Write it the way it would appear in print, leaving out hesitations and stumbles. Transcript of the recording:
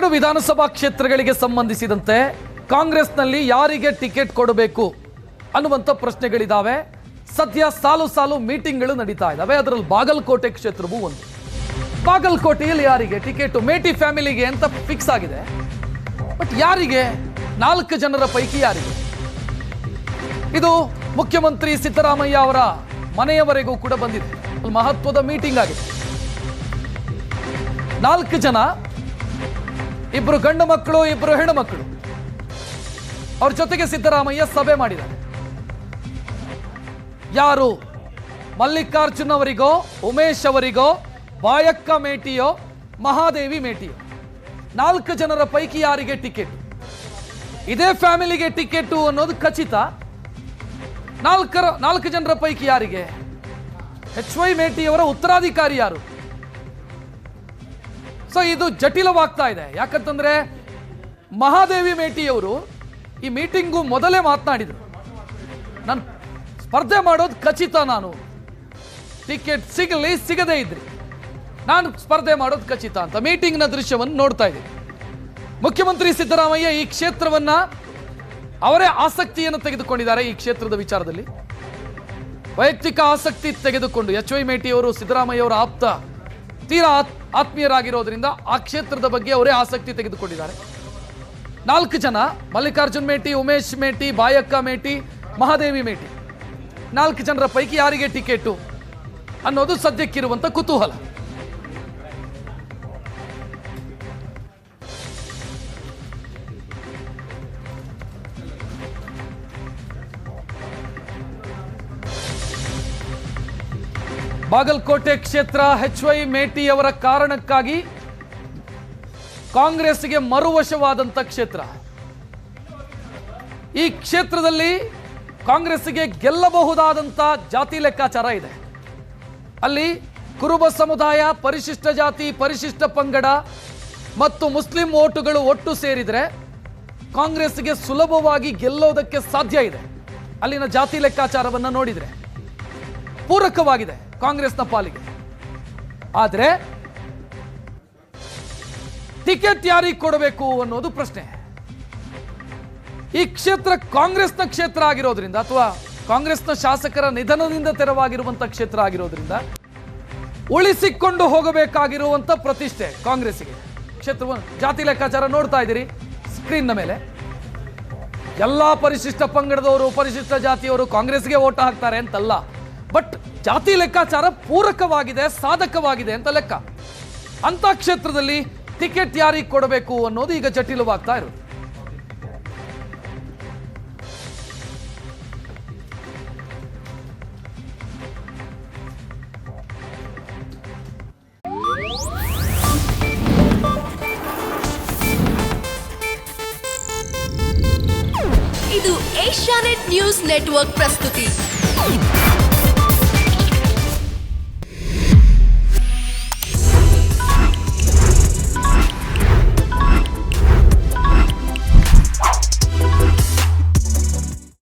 2 ವಿಧಾನಸಭಾ ಕ್ಷೇತ್ರಗಳಿಗೆ ಸಂಬಂಧಿಸಿದಂತೆ ಕಾಂಗ್ರೆಸ್ನಲ್ಲಿ ಯಾರಿಗೆ ಟಿಕೆಟ್ ಕೊಡಬೇಕು ಅನ್ನುವಂಥ ಪ್ರಶ್ನೆಗಳಿದ್ದಾವೆ. ಸದ್ಯ ಸಾಲು ಮೀಟಿಂಗ್ಗಳು ನಡೀತಾ ಇದ್ದಾವೆ. ಅದರಲ್ಲಿ ಬಾಗಲಕೋಟೆ ಕ್ಷೇತ್ರವೂ ಒಂದು. ಬಾಗಲಕೋಟೆಯಲ್ಲಿ ಯಾರಿಗೆ ಟಿಕೆಟ್? ಮೇಟಿ ಫ್ಯಾಮಿಲಿಗೆ ಅಂತ ಫಿಕ್ಸ್ ಆಗಿದೆ. ಬಟ್ ಯಾರಿಗೆ? 4 ಜನರ ಪೈಕಿ ಯಾರಿಗೆ? ಇದು ಮುಖ್ಯಮಂತ್ರಿ ಸಿದ್ದರಾಮಯ್ಯ ಅವರ ಮನೆಯವರೆಗೂ ಕೂಡ ಬಂದಿದೆ. ಅಲ್ಲಿ ಮಹತ್ವದ ಮೀಟಿಂಗ್ ಆಗಿದೆ. 4 ಜನ, 2 ಗಂಡು ಮಕ್ಕಳು, 2 ಹೆಣ್ಣು ಮಕ್ಕಳು. ಅವ್ರ ಜೊತೆಗೆ ಸಿದ್ದರಾಮಯ್ಯ ಸಭೆ ಮಾಡಿದ್ದಾರೆ. ಯಾರು? ಮಲ್ಲಿಕಾರ್ಜುನ್ ಅವರಿಗೋ, ಉಮೇಶ್ ಅವರಿಗೋ, ಬಾಯಕ್ಕ ಮೇಟಿಯೋ, ಮಹಾದೇವಿ ಮೇಟಿಯೋ, 4 ಜನರ ಪೈಕಿ ಯಾರಿಗೆ ಟಿಕೆಟ್? ಇದೇ ಫ್ಯಾಮಿಲಿಗೆ ಟಿಕೆಟ್ ಅನ್ನೋದು ಖಚಿತ. 4 ಜನರ ಪೈಕಿ ಯಾರಿಗೆ? HY ಮೇಟಿಯವರ ಉತ್ತರಾಧಿಕಾರಿ ಯಾರು? ಸೊ ಇದು ಜಟಿಲವಾಗ್ತಾ ಇದೆ. ಯಾಕಂತಂದ್ರೆ ಮಹಾದೇವಿ ಮೇಟಿಯವರು ಈ ಮೀಟಿಂಗು ಮೊದಲೇ ಮಾತನಾಡಿದ್ರು, ನಾನು ಸ್ಪರ್ಧೆ ಮಾಡೋದು ಖಚಿತ, ನಾನು ಟಿಕೆಟ್ ಸಿಗಲಿ ಸಿಗದೇ ಇದ್ರಿ ನಾನು ಸ್ಪರ್ಧೆ ಮಾಡೋದು ಖಚಿತ ಅಂತ ಮೀಟಿಂಗ್ನ ದೃಶ್ಯವನ್ನು ನೋಡ್ತಾ ಇದ್ದೀವಿ. ಮುಖ್ಯಮಂತ್ರಿ ಸಿದ್ದರಾಮಯ್ಯ ಈ ಕ್ಷೇತ್ರವನ್ನ ಅವರೇ ಆಸಕ್ತಿಯನ್ನು ತೆಗೆದುಕೊಂಡಿದ್ದಾರೆ. ಈ ಕ್ಷೇತ್ರದ ವಿಚಾರದಲ್ಲಿ ವೈಯಕ್ತಿಕ ಆಸಕ್ತಿ ತೆಗೆದುಕೊಂಡು HY ಮೇಟಿಯವರು ಸಿದ್ದರಾಮಯ್ಯ ಅವರ ತೀರಾ ಆತ್ಮೀಯರಾಗಿರೋದ್ರಿಂದ ಆ ಕ್ಷೇತ್ರದ ಬಗ್ಗೆ ಅವರೇ ಆಸಕ್ತಿ ತೆಗೆದುಕೊಂಡಿದ್ದಾರೆ. 4 ಜನ, ಮಲ್ಲಿಕಾರ್ಜುನ್ ಮೇಟಿ, ಉಮೇಶ್ ಮೇಟಿ, ಬಾಯಕ್ಕ ಮೇಟಿ, ಮಹಾದೇವಿ ಮೇಟಿ, 4 ಜನರ ಪೈಕಿ ಯಾರಿಗೆ ಟಿಕೆಟು ಅನ್ನೋದು ಸದ್ಯಕ್ಕಿರುವಂತ ಕುತೂಹಲ. ಬಾಗಲಕೋಟೆ ಕ್ಷೇತ್ರ HY ಮೇಟಿ ಅವರ ಕಾರಣಕ್ಕಾಗಿ ಕಾಂಗ್ರೆಸ್ಗೆ ಮರುವಶವಾದಂಥ ಕ್ಷೇತ್ರ. ಈ ಕ್ಷೇತ್ರದಲ್ಲಿ ಕಾಂಗ್ರೆಸ್ಗೆ ಗೆಲ್ಲಬಹುದಾದಂಥ ಜಾತಿ ಲೆಕ್ಕಾಚಾರ ಇದೆ. ಅಲ್ಲಿ ಕುರುಬ ಸಮುದಾಯ, ಪರಿಶಿಷ್ಟ ಜಾತಿ, ಪರಿಶಿಷ್ಟ ಪಂಗಡ ಮತ್ತು ಮುಸ್ಲಿಂ ಓಟುಗಳು ಒಟ್ಟು ಸೇರಿದರೆ ಕಾಂಗ್ರೆಸ್ಗೆ ಸುಲಭವಾಗಿ ಗೆಲ್ಲೋದಕ್ಕೆ ಸಾಧ್ಯ ಇದೆ. ಅಲ್ಲಿನ ಜಾತಿ ಲೆಕ್ಕಾಚಾರವನ್ನು ನೋಡಿದರೆ ಪೂರಕವಾಗಿದೆ ಕಾಂಗ್ರೆಸ್ನ ಪಾಲಿಗೆ. ಆದರೆ ಟಿಕೆಟ್ ಯಾರಿಗೆ ಕೊಡಬೇಕು ಅನ್ನೋದು ಪ್ರಶ್ನೆ. ಈ ಕ್ಷೇತ್ರ ಕಾಂಗ್ರೆಸ್ನ ಕ್ಷೇತ್ರ ಆಗಿರೋದ್ರಿಂದ ಅಥವಾ ಕಾಂಗ್ರೆಸ್ನ ಶಾಸಕರ ನಿಧನದಿಂದ ತೆರವಾಗಿರುವಂತಹ ಕ್ಷೇತ್ರ ಆಗಿರೋದ್ರಿಂದ ಉಳಿಸಿಕೊಂಡು ಹೋಗಬೇಕಾಗಿರುವಂತ ಪ್ರತಿಷ್ಠೆ ಕಾಂಗ್ರೆಸ್ಸಿಗೆ. ಕ್ಷೇತ್ರವನ್ನು ಜಾತಿ ಲೆಕ್ಕಾಚಾರ ನೋಡ್ತಾ ಇದ್ದೀರಿ ಸ್ಕ್ರೀನ್ನ ಮೇಲೆ. ಎಲ್ಲಾ ಪರಿಶಿಷ್ಟ ಪಂಗಡದವರು, ಪರಿಶಿಷ್ಟ ಜಾತಿಯವರು ಕಾಂಗ್ರೆಸ್ಗೆ ಓಟ್ ಹಾಕ್ತಾರೆ ಅಂತಲ್ಲ, ಬಟ್ ಜಾತಿ ಲೆಕ್ಕಾಚಾರ ಪೂರಕವಾಗಿದೆ, ಸಾಧಕವಾಗಿದೆ ಅಂತ ಲೆಕ್ಕ. ಅಂತ ಕ್ಷೇತ್ರದಲ್ಲಿ ಟಿಕೆಟ್ ಯಾರಿಗೆ ಕೊಡಬೇಕು ಅನ್ನೋದು ಈಗ ಜಟಿಲವಾಗ್ತಾ ಇರೋದು. ಇದು ಏಷ್ಯಾನೆಟ್ ನ್ಯೂಸ್ ನೆಟ್ವರ್ಕ್ ಪ್ರಸ್ತುತಿ.